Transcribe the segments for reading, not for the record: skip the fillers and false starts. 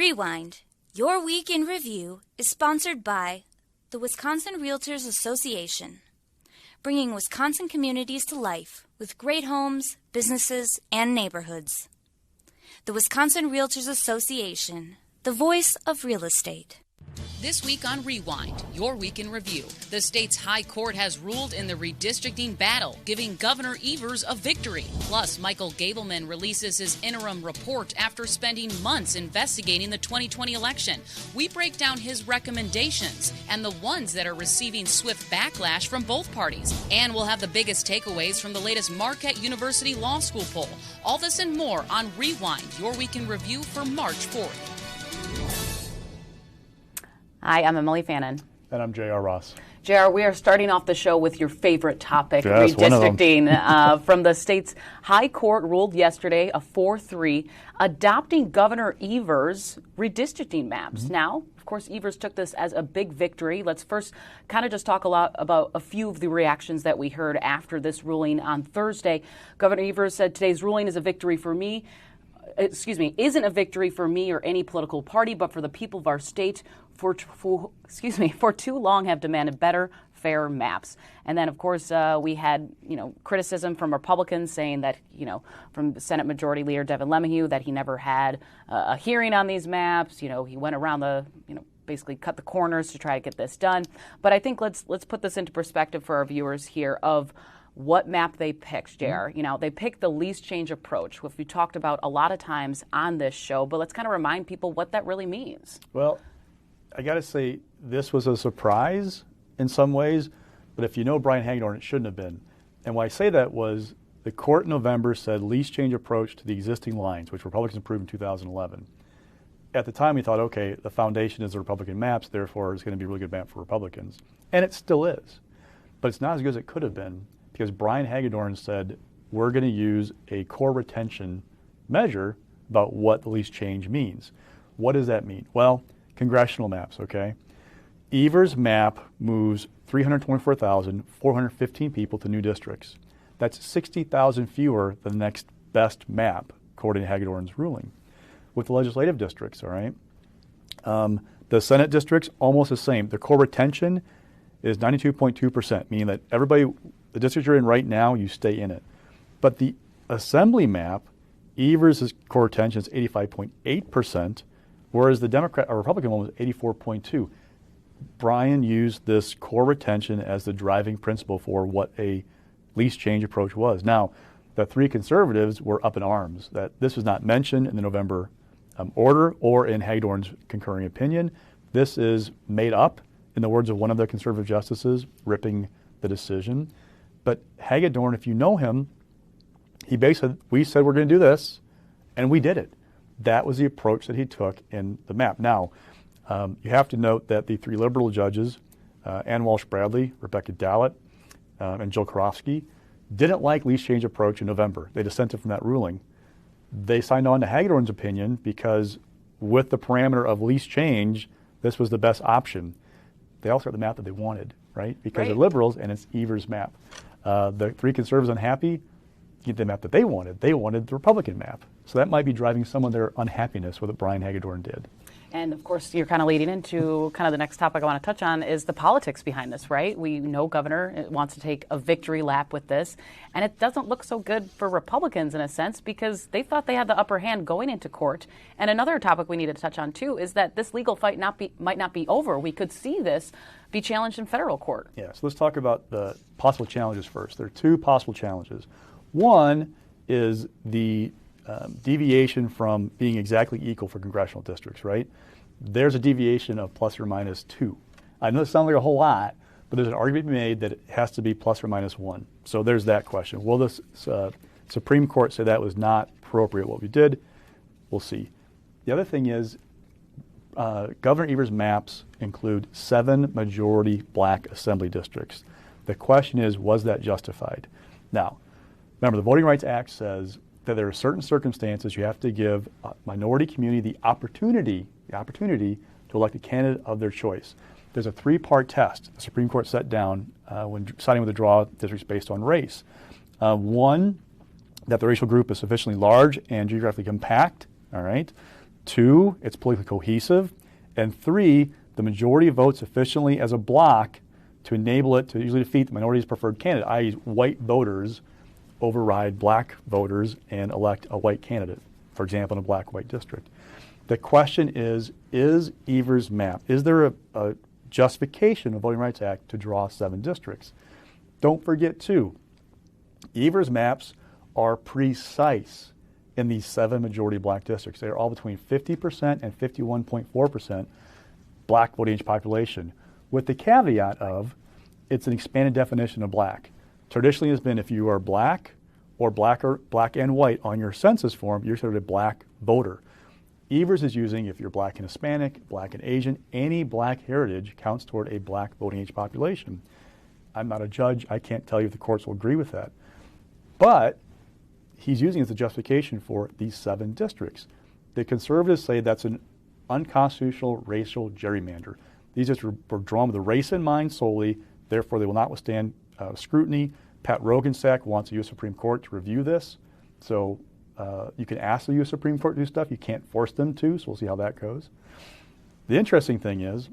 Rewind, your week in review, is sponsored by the Wisconsin Realtors Association, bringing Wisconsin communities to life with great homes, businesses, and neighborhoods. The Wisconsin Realtors Association, the voice of real estate. This week on Rewind, your week in review. The state's high court has ruled in the redistricting battle, giving Governor Evers a victory. Plus, Michael Gableman releases his interim report after spending months investigating the 2020 election. We break down his recommendations and the ones that are receiving swift backlash from both parties. And we'll have the biggest takeaways from the latest Marquette University Law School poll. All this and more on Rewind, your week in review for March 4th. Hi, I'm Emilee Fannon. And I'm J.R. Ross. J.R., we are starting off the show with your favorite topic, yes, redistricting. From the state's high court ruled yesterday, a 4-3, adopting Governor Evers' redistricting maps. Mm-hmm. Now, of course, Evers took this as a big victory. Let's first kind of just talk a lot about a few of the reactions that we heard after this ruling on Thursday. Governor Evers said, "Today's ruling is a victory for me. Isn't a victory for me or any political party, but for the people of our state for too long have demanded better, fair maps." And then, of course, we had, criticism from Republicans saying that, from Senate Majority Leader Devin LeMahieu, that he never had a hearing on these maps. He went around basically cut the corners to try to get this done. But I think let's put this into perspective for our viewers here of what map they picked, JR. They picked the least change approach, which we talked about a lot of times on this show, but let's kind of remind people what that really means. Well, I got to say, this was a surprise in some ways, but if you know Brian Hagedorn, it shouldn't have been. And why I say that was the court in November said least change approach to the existing lines, which Republicans approved in 2011. At the time, we thought, okay, the foundation is the Republican maps, therefore it's going to be a really good map for Republicans. And it still is. But it's not as good as it could have been, because Brian Hagedorn said, we're going to use a core retention measure about what the least change means. What does that mean? Well, congressional maps, okay? Evers' map moves 324,415 people to new districts. That's 60,000 fewer than the next best map, according to Hagedorn's ruling. With the legislative districts, all right? The Senate districts, almost the same. The core retention is 92.2%, meaning that the district you're in right now, you stay in it. But the assembly map, Evers' core retention is 85.8%, whereas the Democrat or Republican one was 84.2%. Brian used this core retention as the driving principle for what a least change approach was. Now, the three conservatives were up in arms that this was not mentioned in the November order or in Hagedorn's concurring opinion. This is made up, in the words of one of the conservative justices, ripping the decision. But Hagedorn, if you know him, he basically, we said we're going to do this, and we did it. That was the approach that he took in the map. Now, you have to note that the three liberal judges, Ann Walsh-Bradley, Rebecca Dallett, and Jill Karofsky, didn't like least change approach in November. They dissented from that ruling. They signed on to Hagedorn's opinion because with the parameter of least change, this was the best option. They also got the map that they wanted, right? Because they're liberals and it's Evers' map. The three conservatives unhappy, get the map that they wanted. They wanted the Republican map. So that might be driving some of their unhappiness with what Brian Hagedorn did. And of course, you're kind of leading into kind of the next topic I want to touch on is the politics behind this, right? We know Governor wants to take a victory lap with this, and it doesn't look so good for Republicans in a sense because they thought they had the upper hand going into court. And another topic we need to touch on too is that this legal fight might not be over. We could see this be challenged in federal court. Yeah, so let's talk about the possible challenges first. There are two possible challenges. One is the deviation from being exactly equal for congressional districts, right? There's a deviation of plus or minus 2. I know it sounds like a whole lot, but there's an argument made that it has to be plus or minus 1. So there's that question. Will the Supreme Court say that was not appropriate what we did? We'll see. The other thing is Governor Evers' maps include 7 majority black assembly districts. The question is, was that justified? Now, remember, the Voting Rights Act says that there are certain circumstances you have to give a minority community the opportunity to elect a candidate of their choice. There's a 3-part test the Supreme Court set down when deciding whether to draw districts based on race. One, that the racial group is sufficiently large and geographically compact, all right? 2, it's politically cohesive. And 3, the majority votes sufficiently as a block to enable it to usually defeat the minority's preferred candidate, i.e. white voters override black voters and elect a white candidate, for example, in a black-white district. The question is Evers' map, is there a justification of the Voting Rights Act to draw 7 districts? Don't forget, too, Evers' maps are precise in these 7 majority black districts. They are all between 50% and 51.4% black voting age population, with the caveat of it's an expanded definition of black. Traditionally has been if you are black or black and white on your census form, you're considered a black voter. Evers is using if you're black and Hispanic, black and Asian, any black heritage counts toward a black voting age population. I'm not a judge. I can't tell you if the courts will agree with that. But he's using it as a justification for these 7 districts. The conservatives say that's an unconstitutional racial gerrymander. These districts were drawn with a race in mind solely, therefore they will not withstand scrutiny. Pat Rogensack wants the U.S. Supreme Court to review this. So you can ask the U.S. Supreme Court to do stuff. You can't force them to, so we'll see how that goes. The interesting thing is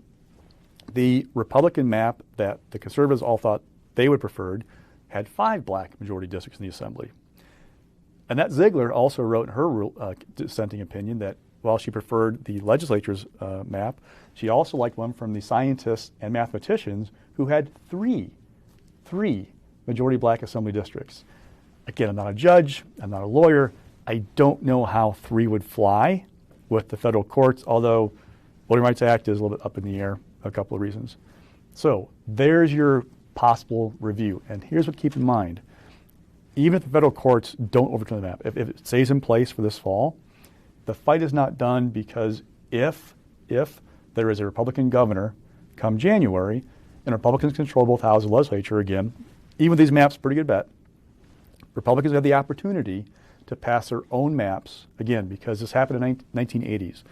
the Republican map that the conservatives all thought they would preferred had 5 black majority districts in the Assembly. Annette Ziegler also wrote in her dissenting opinion that while she preferred the legislature's map, she also liked one from the scientists and mathematicians who had three majority black assembly districts. Again, I'm not a judge, I'm not a lawyer. I don't know how 3 would fly with the federal courts, although Voting Rights Act is a little bit up in the air, a couple of reasons. So there's your possible review. And here's what to keep in mind. Even if the federal courts don't overturn the map, if it stays in place for this fall, the fight is not done, because if there is a Republican governor come January and Republicans control both houses of the legislature again, even with these maps, pretty good bet, Republicans have the opportunity to pass their own maps, again, because this happened in the 1980s.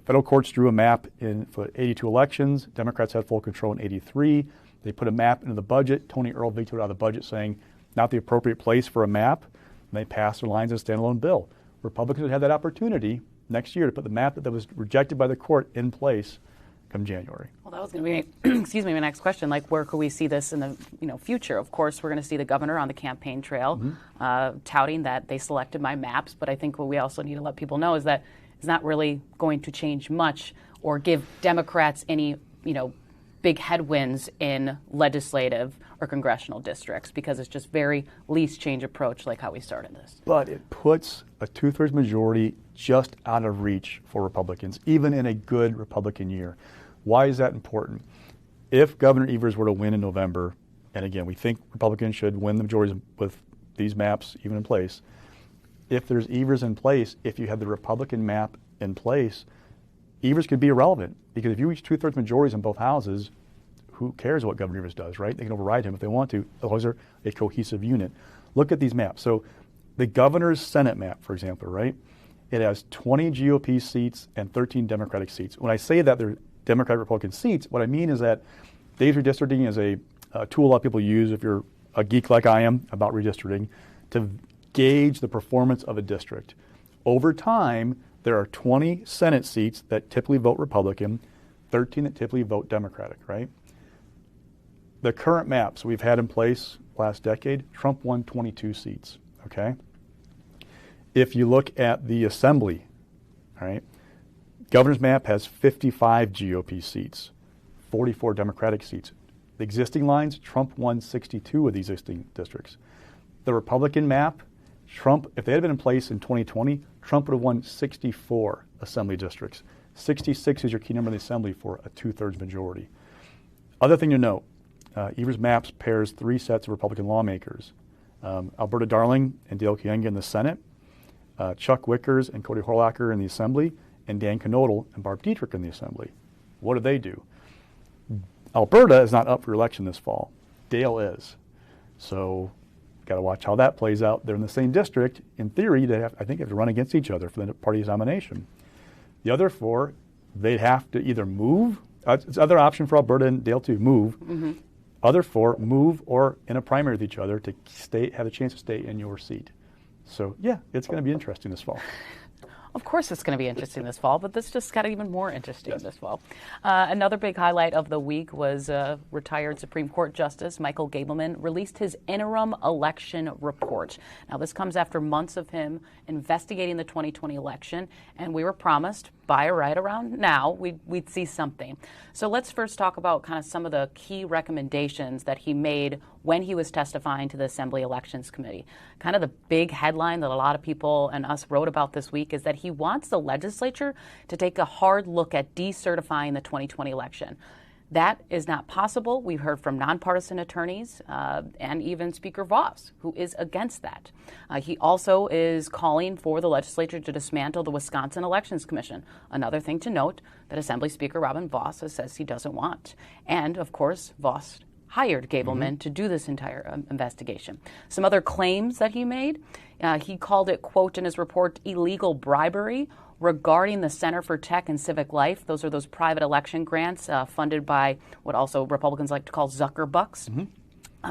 Federal courts drew a map for 82 elections. Democrats had full control in 83. They put a map into the budget. Tony Earl vetoed out of the budget, saying not the appropriate place for a map. And they passed their lines as a standalone bill. Republicans would have that opportunity next year to put the map that was rejected by the court in place come January. Well, that was going to be, my next question. Like, where could we see this in the future? Of course, we're going to see the governor on the campaign trail touting that they selected my maps. But I think what we also need to let people know is that it's not really going to change much or give Democrats any, big headwinds in legislative or congressional districts, because it's just very least change approach like how we started this. But it puts a 2/3 majority just out of reach for Republicans, even in a good Republican year. Why is that important? If Governor Evers were to win in November, and again, we think Republicans should win the majorities with these maps even in place, if there's Evers in place, if you have the Republican map in place, Evers could be irrelevant, because if you reach 2/3 majorities in both houses, who cares what Governor Evers does, right? They can override him if they want to, as long as they're a cohesive unit. Look at these maps. So the governor's Senate map, for example, right? It has 20 GOP seats and 13 Democratic seats. When I say that they're Democratic-Republican seats, what I mean is that Dave's redistricting is a tool a lot of people use if you're a geek like I am about redistricting to gauge the performance of a district. Over time, there are 20 Senate seats that typically vote Republican, 13 that typically vote Democratic, right? The current maps we've had in place last decade, Trump won 22 seats, okay? If you look at the Assembly, all right, governor's map has 55 GOP seats, 44 Democratic seats. The existing lines, Trump won 62 of these existing districts. The Republican map, Trump, if they had been in place in 2020, Trump would have won 64 Assembly districts. 66 is your key number in the Assembly for a 2/3 majority. Other thing to note, Evers' maps pairs 3 sets of Republican lawmakers. Alberta Darling and Dale Kooyenga in the Senate, Chuck Wickers and Cody Horlacher in the Assembly, and Dan Knodel and Barb Dietrich in the Assembly. What do? Alberta is not up for election this fall. Dale is. So got to watch how that plays out. They're in the same district. In theory, they have to run against each other for the party's nomination. The other 4, they'd have to either move. It's other option for Alberta and Dale to move. Mm-hmm. Other 4, move or in a primary with each other to have a chance to stay in your seat. So, yeah, it's going to be interesting this fall. Of course it's going to be interesting this fall, but this just got even more interesting this fall. Another big highlight of the week was retired Supreme Court Justice Michael Gableman released his interim election report. Now, this comes after months of him investigating the 2020 election, and we were promised by right around now we'd see something. So let's first talk about kind of some of the key recommendations that he made when he was testifying to the Assembly Elections Committee. Kind of the big headline that a lot of people and us wrote about this week is that he wants the legislature to take a hard look at decertifying the 2020 election. That is not possible. We've heard from nonpartisan attorneys and even Speaker Voss, who is against that. He also is calling for the legislature to dismantle the Wisconsin Elections Commission. Another thing to note that Assembly Speaker Robin Voss says he doesn't want. And, of course, Voss hired Gableman to do this entire investigation. Some other claims that he made, he called it, quote, in his report, illegal bribery regarding the Center for Tech and Civic Life. Those are those private election grants funded by what also Republicans like to call Zuckerbucks,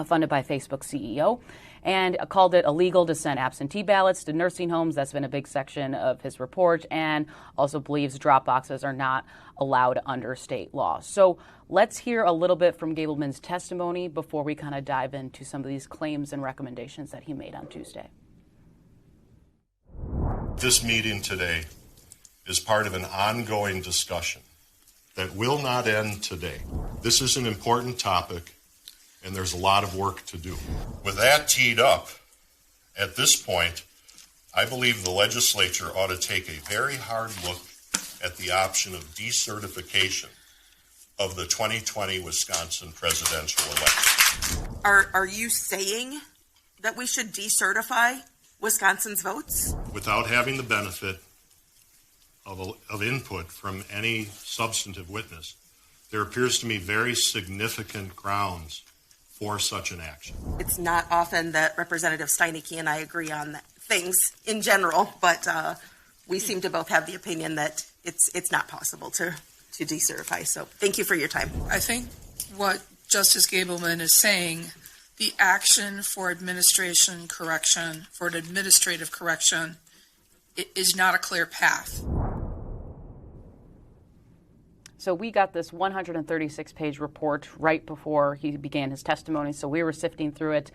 funded by Facebook CEO, and called it illegal to send absentee ballots to nursing homes. That's been a big section of his report, and also believes drop boxes are not allowed under state law. So let's hear a little bit from Gableman's testimony before we kind of dive into some of these claims and recommendations that he made on Tuesday. This meeting today is part of an ongoing discussion that will not end today. This is an important topic, and there's a lot of work to do. With that teed up, at this point, I believe the legislature ought to take a very hard look at the option of decertification of the 2020 Wisconsin presidential election. Are you saying that we should decertify Wisconsin's votes? Without having the benefit of input from any substantive witness, there appears to me very significant grounds for such an action. It's not often that Representative Steineke and I agree on things in general, but we seem to both have the opinion that it's not possible to decertify. So thank you for your time. I think what Justice Gableman is saying, the action for administrative correction, is not a clear path. So we got this 136-page report right before he began his testimony, so we were sifting through it.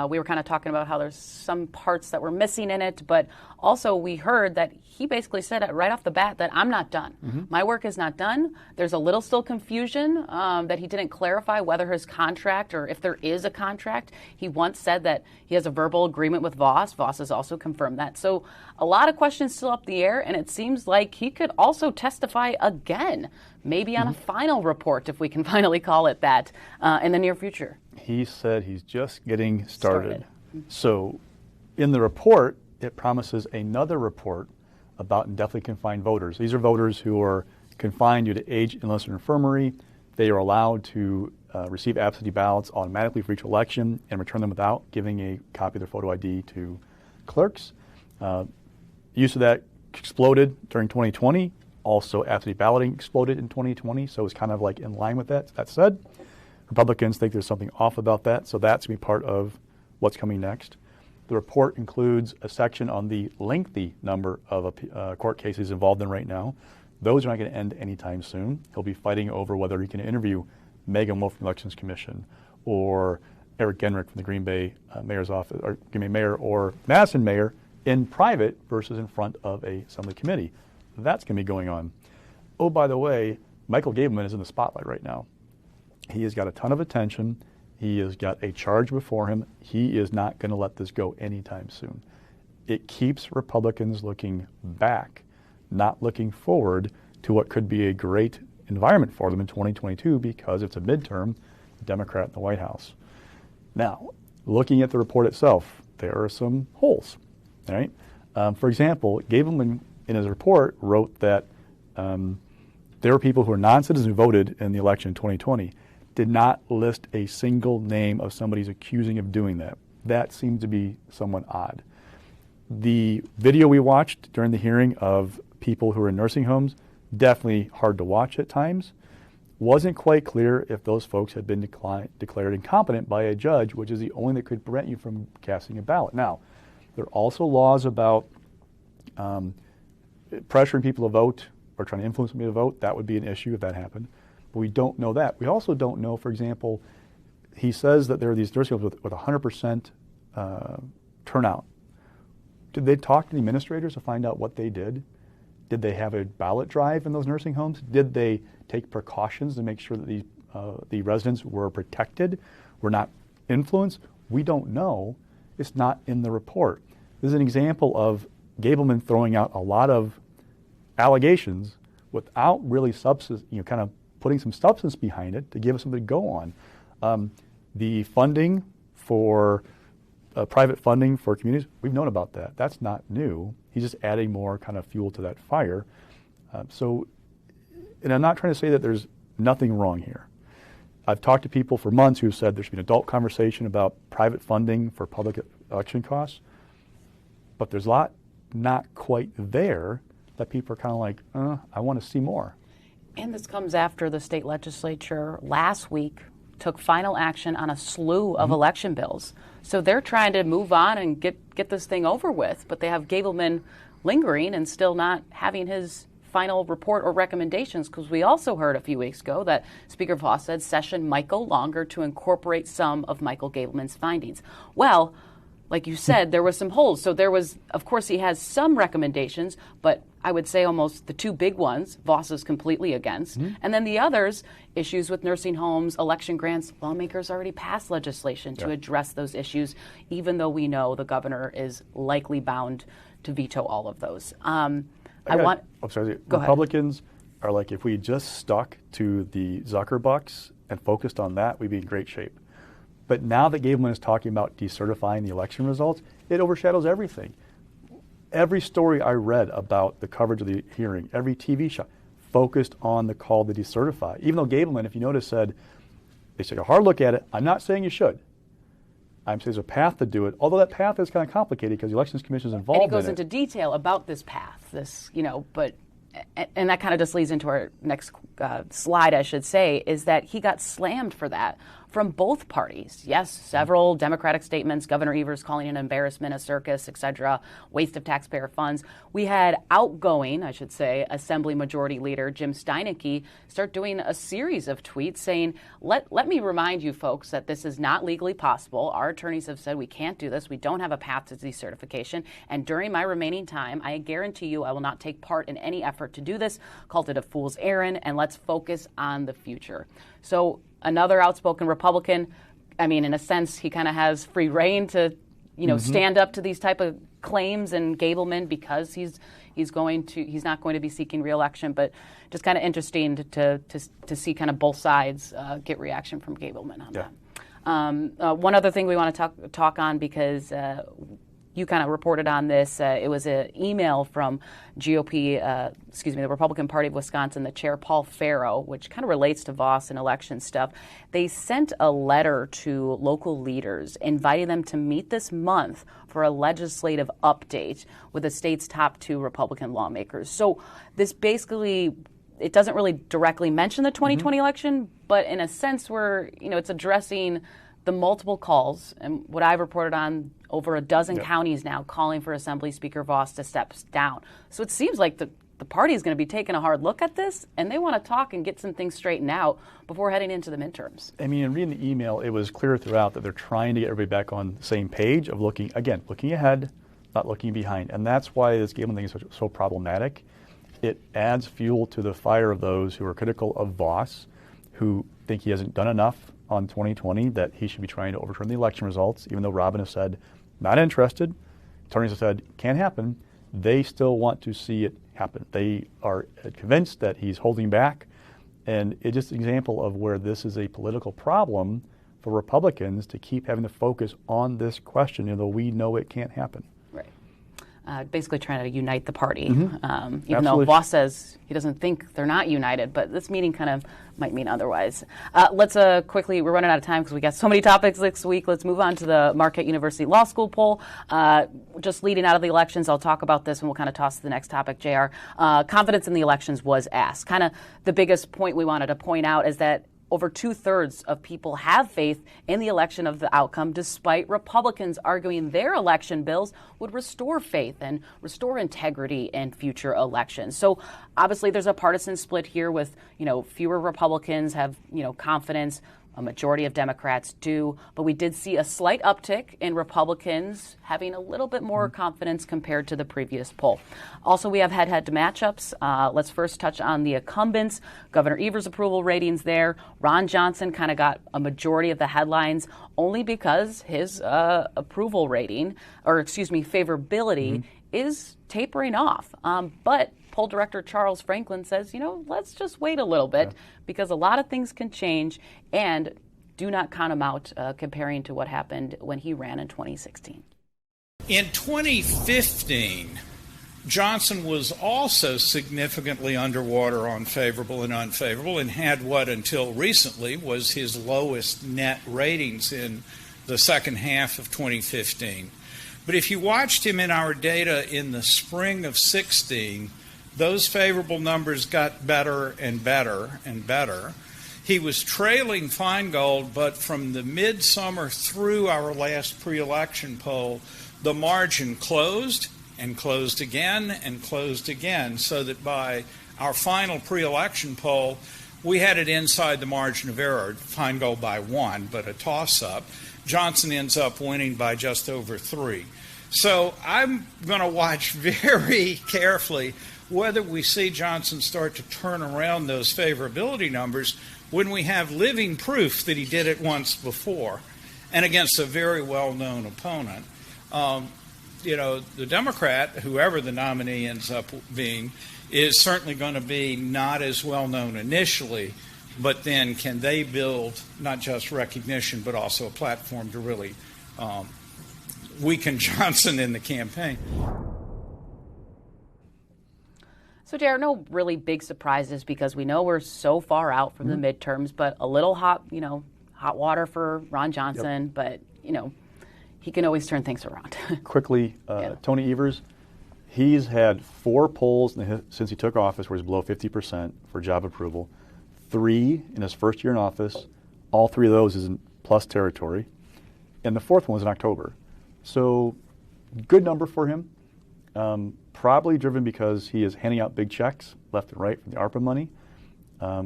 We were kind of talking about how there's some parts that were missing in it, but also we heard that he basically said right off the bat that I'm not done. My work is not done. There's a little still confusion that he didn't clarify whether his contract or if there is a contract. He once said that he has a verbal agreement with Voss. Voss has also confirmed that. So a lot of questions still up in the air, and it seems like he could also testify again, maybe on a final report, if we can finally call it that, in the near future. He said he's just getting started. So in the report, it promises another report about indefinitely confined voters. These are voters who are confined due to age, illness, or infirmary. They are allowed to receive absentee ballots automatically for each election and return them without giving a copy of their photo ID to clerks. Use of that exploded during 2020. Also, absentee balloting exploded in 2020, so it's kind of like in line with that. That said, Republicans think there's something off about that, so that's going to be part of what's coming next. The report includes a section on the lengthy number of court cases involved in right now. Those are not going to end anytime soon. He'll be fighting over whether he can interview Megan Wolf from the Elections Commission or Eric Genrich from the Green Bay Mayor's office, or Green Bay Mayor or Madison Mayor in private versus in front of a Assembly committee. That's going to be going on. Oh, by the way, Michael Gableman is in the spotlight right now. He has got a ton of attention. He has got a charge before him. He is not going to let this go anytime soon. It keeps Republicans looking back, not looking forward to what could be a great environment for them in 2022 because it's a midterm Democrat in the White House. Now, looking at the report itself, there are some holes. All right? For example, Gableman in his report wrote that there were people who are non-citizens who voted in the election in 2020, did not list a single name of somebody who's accusing of doing that. That seems to be somewhat odd. The video we watched during the hearing of people who are in nursing homes, definitely hard to watch at times. Wasn't quite clear if those folks had been declared incompetent by a judge, which is the only that could prevent you from casting a ballot. Now, there are also laws about pressuring people to vote or trying to influence people to vote, that would be an issue if that happened. But we don't know that. We also don't know, for example, he says that there are these nursing homes with 100% turnout. Did they talk to the administrators to find out what they did? Did they have a ballot drive in those nursing homes? Did they take precautions to make sure that the residents were protected, were not influenced? We don't know. It's not in the report. This is an example of Gableman throwing out a lot of allegations without really substance, kind of putting some substance behind it to give us something to go on. The funding for private funding for communities, we've known about that. That's not new. He's just adding more kind of fuel to that fire. And I'm not trying to say that there's nothing wrong here. I've talked to people for months who've said there should be an adult conversation about private funding for public election costs, but there's a lot not quite there that people are kind of like, I want to see more. And this comes after the state legislature last week took final action on a slew of election bills. So they're trying to move on and get this thing over with, but they have Gableman lingering and still not having his final report or recommendations, because we also heard a few weeks ago that Speaker Voss said session might go longer to incorporate some of Michael Gableman's findings. Well, like you said, there was some holes. So there was, of course, he has some recommendations, but I would say almost the two big ones, Voss is completely against. And then the others, issues with nursing homes, election grants, lawmakers already passed legislation to address those issues, even though we know the governor is likely bound to veto all of those. I'm sorry. Go Republicans are like, if we just stuck to the Zuckerbucks and focused on that, we'd be in great shape. But now that Gableman is talking about decertifying the election results, it overshadows everything. Every story I read about the coverage of the hearing, every TV show, focused on the call to decertify. Even though Gableman, if you notice, said, they took a hard look at it. I'm not saying you should. I'm saying there's a path to do it, although that path is kind of complicated because the Elections Commission is involved in it. And he goes into detail about this path, and that kind of just leads into our next slide, I should say, is that he got slammed for that from both parties. Yes, several Democratic statements, Governor Evers calling it an embarrassment, a circus, et cetera, waste of taxpayer funds. We had outgoing, I should say, Assembly Majority Leader Jim Steineke start doing a series of tweets saying, let me remind you folks that this is not legally possible. Our attorneys have said we can't do this. We don't have a path to decertification. And during my remaining time, I guarantee you I will not take part in any effort to do this. Called it a fool's errand, and let's focus on the future. So another outspoken Republican, I mean, in a sense, he kind of has free reign to, stand up to these type of claims, and Gableman, because he's not going to be seeking re-election, but just kind of interesting to see kind of both sides get reaction from Gableman on that. One other thing we want to talk on, because you kind of reported on this. It was an email from the Republican Party of Wisconsin, the chair, Paul Farrow, which kind of relates to Voss and election stuff. They sent a letter to local leaders inviting them to meet this month for a legislative update with the state's top two Republican lawmakers. So this basically, it doesn't really directly mention the 2020 election, but in a sense it's addressing the multiple calls, and what I've reported on, over a dozen counties now calling for Assembly Speaker Voss to step down. So it seems like the party is going to be taking a hard look at this, and they want to talk and get some things straightened out before heading into the midterms. I mean, in reading the email, it was clear throughout that they're trying to get everybody back on the same page of looking ahead, not looking behind. And that's why this Gableman thing is so problematic. It adds fuel to the fire of those who are critical of Voss, who think he hasn't done enough on 2020, that he should be trying to overturn the election results, even though Robin has said, not interested. Attorneys have said, can't happen. They still want to see it happen. They are convinced that he's holding back. And it's just an example of where this is a political problem for Republicans to keep having to focus on this question, even though we know it can't happen. Basically trying to unite the party, even though Voss says he doesn't think they're not united, but this meeting kind of might mean otherwise. Let's quickly, we're running out of time because we got so many topics this week. Let's move on to the Marquette University Law School poll. Just leading out of the elections, I'll talk about this and we'll kind of toss to the next topic, JR. Confidence in the elections was asked. Kind of the biggest point we wanted to point out is that over 2/3 of people have faith in the election of the outcome, despite Republicans arguing their election bills would restore faith and restore integrity in future elections. So obviously there's a partisan split here with, fewer Republicans have, confidence. A majority of Democrats do, but we did see a slight uptick in Republicans having a little bit more confidence compared to the previous poll. Also, we have head-to-head matchups. Let's first touch on the incumbents. Governor Evers' approval ratings there. Ron Johnson kind of got a majority of the headlines only because his approval rating, favorability, is tapering off. But poll director Charles Franklin says, let's just wait a little bit because a lot of things can change, and do not count him out comparing to what happened when he ran in 2016. In 2015, Johnson was also significantly underwater on favorable and unfavorable and had what until recently was his lowest net ratings in the second half of 2015. But if you watched him in our data in the spring of 16, those favorable numbers got better and better and better. He was trailing Feingold, but from the midsummer through our last pre-election poll, the margin closed and closed again and closed again, so that by our final pre-election poll, we had it inside the margin of error. Feingold by 1, but a toss-up. Johnson ends up winning by just over 3. So I'm going to watch very carefully whether we see Johnson start to turn around those favorability numbers when we have living proof that he did it once before and against a very well-known opponent. The Democrat, whoever the nominee ends up being, is certainly going to be not as well-known initially, but then can they build not just recognition but also a platform to really weaken Johnson in the campaign. So, Jared, no really big surprises because we know we're so far out from the midterms, but a little hot water for Ron Johnson, but, he can always turn things around. Quickly, Tony Evers, he's had 4 polls since he took office where he's below 50% for job approval, 3 in his first year in office. All 3 of those is in plus territory, and the 4th one was in October. So, good number for him. Probably driven because he is handing out big checks left and right from the ARPA money.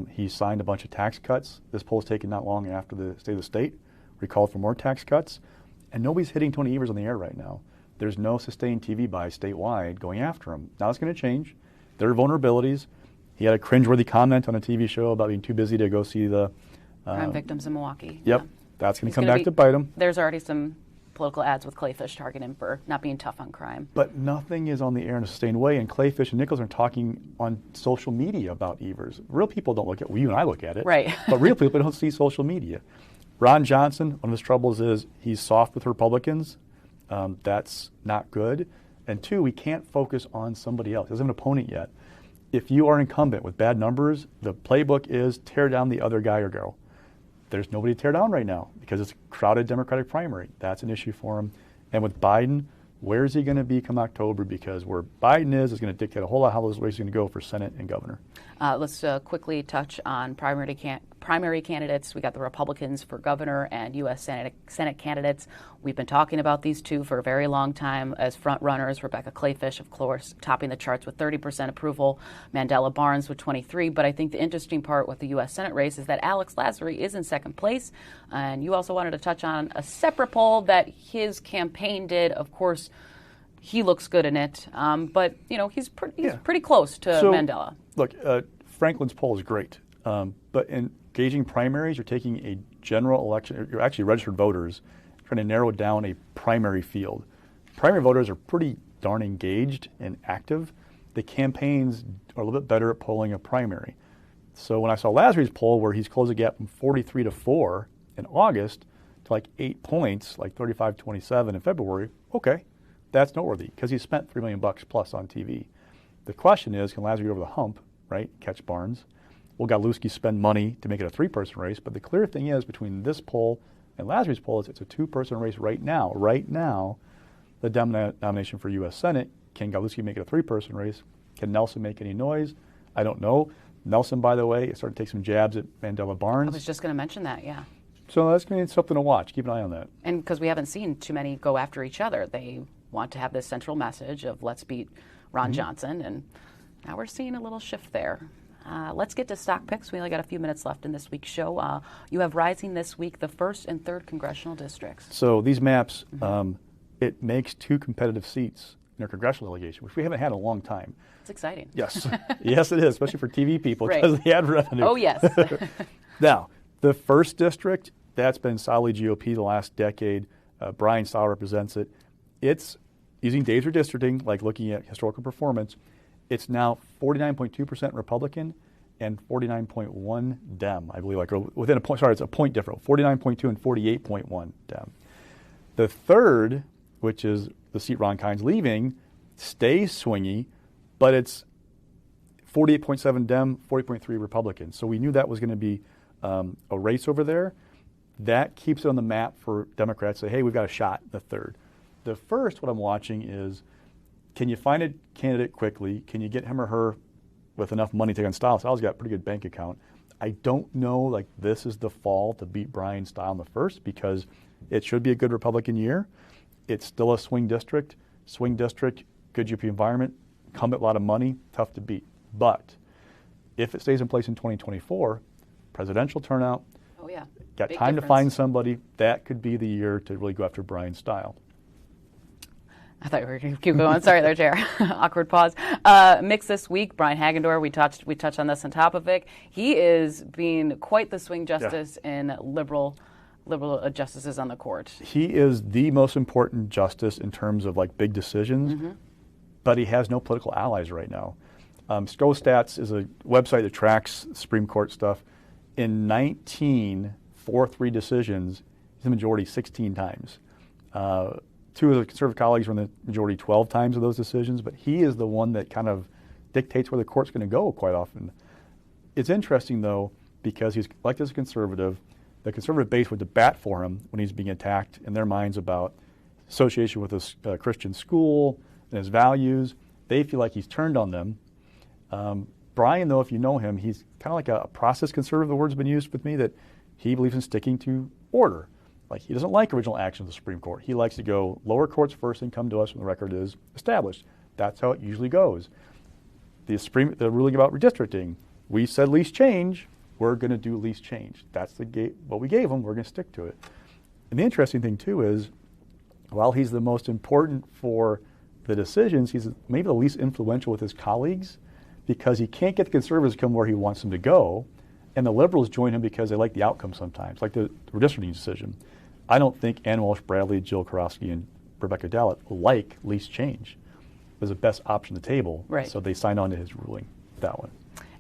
He signed a bunch of tax cuts. This poll was taken not long after the State of the State. We called for more tax cuts. And nobody's hitting Tony Evers on the air right now. There's no sustained TV buy statewide going after him. Now it's going to change. There are vulnerabilities. He had a cringeworthy comment on a TV show about being too busy to go see the crime victims in Milwaukee. Yep. Yeah. That's going to come back to bite him. There's already some political ads with Clayfish targeting him for not being tough on crime. But nothing is on the air in a sustained way, and Clayfish and Nichols are talking on social media about Evers. Real people don't look at it. Well, you and I look at it. Right. But real people don't see social media. Ron Johnson, one of his troubles is he's soft with Republicans. That's not good. And 2, we can't focus on somebody else. He doesn't have an opponent yet. If you are an incumbent with bad numbers, the playbook is tear down the other guy or girl. There's nobody to tear down right now because it's a crowded Democratic primary. That's an issue for him. And with Biden, where is he going to be come October? Because where Biden is going to dictate a whole lot how those races are going to go for Senate and governor. Let's quickly touch on primary candidates. We got the Republicans for governor and U.S. Senate candidates. We've been talking about these 2 for a very long time as front runners. Rebecca Clayfish, of course, topping the charts with 30% approval. Mandela Barnes with 23%. But I think the interesting part with the U.S. Senate race is that Alex Lasry is in second place. And you also wanted to touch on a separate poll that his campaign did. Of course, he looks good in it. But, he's pretty close to Mandela. Look, Franklin's poll is great. But in gauging primaries, you're taking a general election. You're actually registered voters trying to narrow down a primary field. Primary voters are pretty darn engaged and active. The campaigns are a little bit better at polling a primary. So when I saw Lasry's poll where he's closed the gap from 43 to 4 in August to like 8 points, like 35-27 in February, okay, that's noteworthy because he spent $3 million plus on TV. The question is, can Lasry get over the hump, right, catch Barnes? Will Godlewski spend money to make it a 3-person race? But the clear thing is, between this poll and Lasry's poll, it's a 2-person race right now. Right now, the nomination for U.S. Senate, can Godlewski make it a 3-person race? Can Nelson make any noise? I don't know. Nelson, by the way, started to take some jabs at Mandela Barnes. I was just going to mention that, yeah. So that's going to be something to watch. Keep an eye on that. And because we haven't seen too many go after each other. They want to have this central message of let's beat Ron Johnson, and now we're seeing a little shift there. Let's get to stock picks. We only got a few minutes left in this week's show. You have rising this week the 1st and 3rd congressional districts. So these maps, it makes 2 competitive seats in our congressional delegation, which we haven't had in a long time. It's exciting. Yes. Yes, it is, especially for TV people Right. because of the ad revenue. Oh, yes. Now, the 1st district, that's been solidly GOP the last decade. Brian Stahl represents it. It's using days redistricting, like looking at historical performance. It's now 49.2% Republican and 49.1 Dem, I believe. Like within a point, sorry, it's a point difference. 49.2 and 48.1 Dem. The 3rd, which is the seat Ron Kind's leaving, stays swingy, but it's 48.7 Dem, 40.3 Republican. So we knew that was going to be a race over there. That keeps it on the map for Democrats to say, hey, we've got a shot in the 3rd. The 1st, what I'm watching is, can you find a candidate quickly? Can you get him or her with enough money to take on Stahl? Stahl's got a pretty good bank account. I don't know, like, this is the fall to beat Brian Stahl in the 1st because it should be a good Republican year. It's still a swing district. Swing district, good GOP environment, incumbent, a lot of money, tough to beat. But if it stays in place in 2024, presidential turnout, Oh, yeah. got Big time difference. to find somebody, that could be the year to really go after Brian Stahl. I thought you were going to keep going. Sorry there, Chair. Awkward pause. Mix this week, Brian Hagendorf, we touched on this on Topovic. He is being quite the swing justice in liberal justices on the court. He is the most important justice in terms of like big decisions, but he has no political allies right now. Stats is a website that tracks Supreme Court stuff. In 19 4-3 decisions, he's the majority 16 times. 2 of the conservative colleagues were in the majority 12 times of those decisions, but he is the one that kind of dictates where the court's going to go quite often. It's interesting, though, because he's elected as a conservative. The conservative base would bat for him when he's being attacked in their minds about association with his Christian school and his values. They feel like he's turned on them. Brian, though, if you know him, he's kind of like a process conservative. The word's been used with me that he believes in sticking to order. Like, he doesn't like original action of the Supreme Court. He likes to go lower courts first and come to us when the record is established. That's how it usually goes. The ruling about redistricting, we said least change, we're going to do least change. That's what we gave him, we're going to stick to it. And the interesting thing, too, is while he's the most important for the decisions, he's maybe the least influential with his colleagues because he can't get the conservatives to come where he wants them to go, and the liberals join him because they like the outcome sometimes, like the redistricting decision. I don't think Ann Walsh Bradley, Jill Karofsky, and Rebecca Dallett like least change. It was the best option on the table, right. So they signed on to his ruling, that one.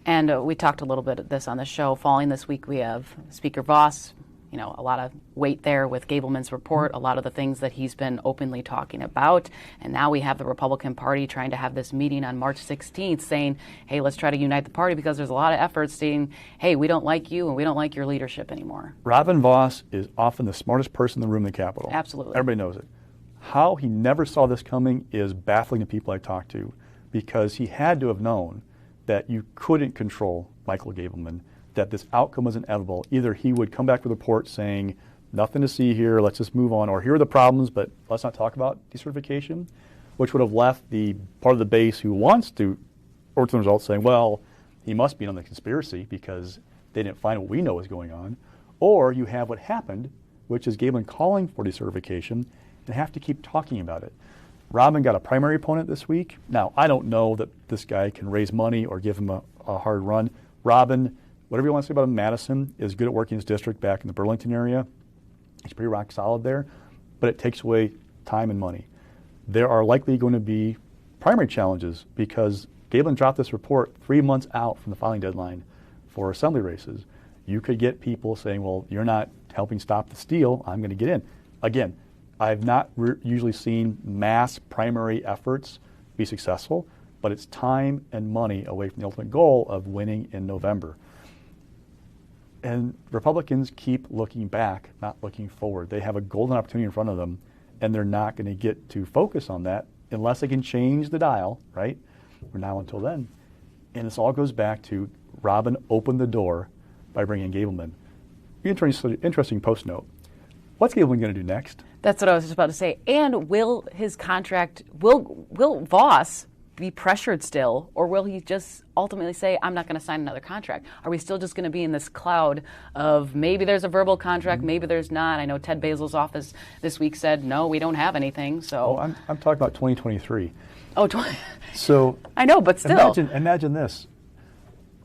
And we talked a little bit of this on the show. Following this week, we have Speaker Voss, a lot of weight there with Gableman's report, a lot of the things that he's been openly talking about. And now we have the Republican Party trying to have this meeting on March 16th saying, hey, let's try to unite the party because there's a lot of efforts saying, hey, we don't like you and we don't like your leadership anymore. Robin Voss is often the smartest person in the room in the Capitol. Absolutely. Everybody knows it. How he never saw this coming is baffling to people I talk to because he had to have known that you couldn't control Michael Gableman, that this outcome was inevitable. Either he would come back with a report saying, nothing to see here, let's just move on, or here are the problems, but let's not talk about decertification, which would have left the part of the base who wants to overturn the results saying, well, he must be on the conspiracy because they didn't find what we know is going on. Or you have what happened, which is Gableman calling for decertification and have to keep talking about it. Robin got a primary opponent this week. Now, I don't know that this guy can raise money or give him a hard run. Robin, whatever you want to say about him, Madison is good at working his district back in the Burlington area. He's pretty rock solid there, but it takes away time and money. There are likely going to be primary challenges because Gableman dropped this report 3 months out from the filing deadline for assembly races. You could get people saying, well, you're not helping stop the steal, I'm going to get in. Again, I've not usually seen mass primary efforts be successful, but it's time and money away from the ultimate goal of winning in November. And Republicans keep looking back, not looking forward. They have a golden opportunity in front of them, and they're not going to get to focus on that unless they can change the dial, right? From now until then. And this all goes back to Robin opened the door by bringing Gableman. Interesting post note. What's Gableman going to do next? That's what I was just about to say. And will his contract, will Voss be pressured still, or will he just ultimately say, I'm not going to sign another contract? Are we still just going to be in this cloud of maybe there's a verbal contract, maybe there's not? I know Ted Basil's office this week said, no, we don't have anything. So I'm talking about 2023. Oh, so I know, but still. Imagine this.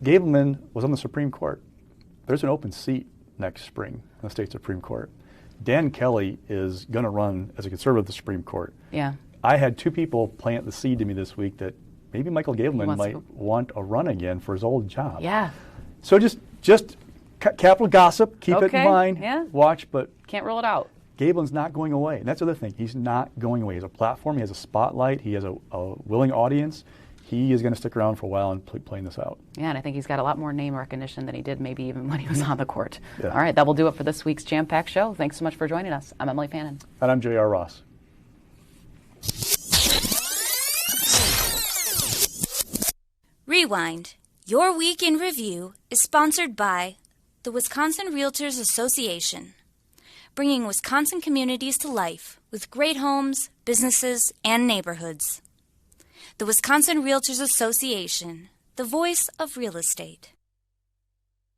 Gableman was on the Supreme Court. There's an open seat next spring in the state Supreme Court. Dan Kelly is going to run as a conservative at the Supreme Court. Yeah. I had two people plant the seed to me this week that maybe Michael Gableman might want a run again for his old job. Yeah. So just capital gossip, keep it in mind, watch, but can't rule it out. Gableman's not going away. And that's the other thing. He's not going away. He has a platform. He has a spotlight. He has a willing audience. He is going to stick around for a while and playing this out. Yeah, and I think he's got a lot more name recognition than he did maybe even when he was on the court. Yeah. All right, that will do it for this week's Jam-Packed Show. Thanks so much for joining us. I'm Emilee Fannon. And I'm J.R. Ross. Rewind. Your Week in Review is sponsored by the Wisconsin Realtors Association, bringing Wisconsin communities to life with great homes, businesses, and neighborhoods. The Wisconsin Realtors Association, the voice of real estate.